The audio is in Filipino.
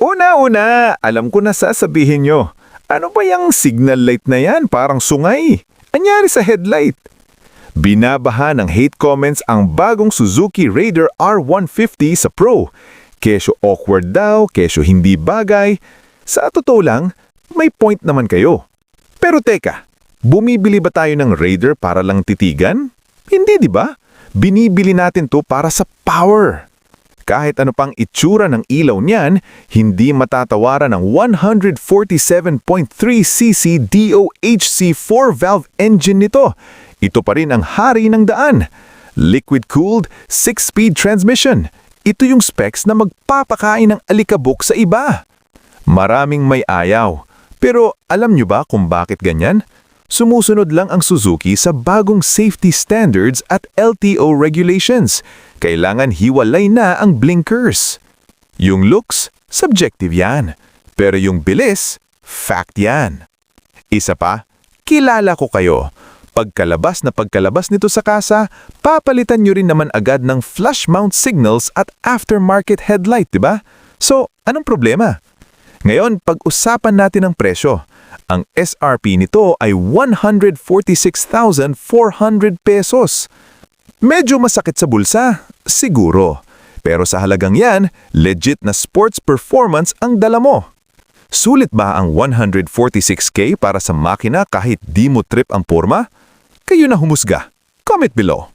Una-una, alam ko na sasabihin nyo. Ano ba yung signal light na yan? Parang sungay. Anyari sa headlight? Binabaha ng hate comments ang bagong Suzuki Raider R150 sa Pro. Kesyo awkward daw, kesyo hindi bagay. Sa totoo lang, may point naman kayo. Pero teka, bumibili ba tayo ng Raider para lang titigan? Hindi, di ba? Binibili natin to para sa power. Kahit ano pang itsura ng ilaw niyan, hindi matatawaran ng 147.3cc DOHC 4-valve engine nito. Ito pa rin ang hari ng daan. Liquid-cooled, 6-speed transmission. Ito yung specs na magpapakain ng alikabok sa iba. Maraming may ayaw. Pero alam nyo ba kung bakit ganyan? Sumusunod lang ang Suzuki sa bagong safety standards at LTO regulations. Kailangan hiwalay na ang blinkers. Yung looks, subjective yan. Pero yung bilis, fact yan. Isa pa, kilala ko kayo. Pagkalabas nito sa kasa, papalitan nyo rin naman agad ng flush mount signals at aftermarket headlight, di ba? So, anong problema? Ngayon, pag-usapan natin ang presyo. Ang SRP nito ay 146,400 pesos. Medyo masakit sa bulsa, siguro. Pero sa halagang yan, legit na sports performance ang dala mo. Sulit ba ang 146K para sa makina kahit di mo trip ang porma? Kayo na humusga. Comment below.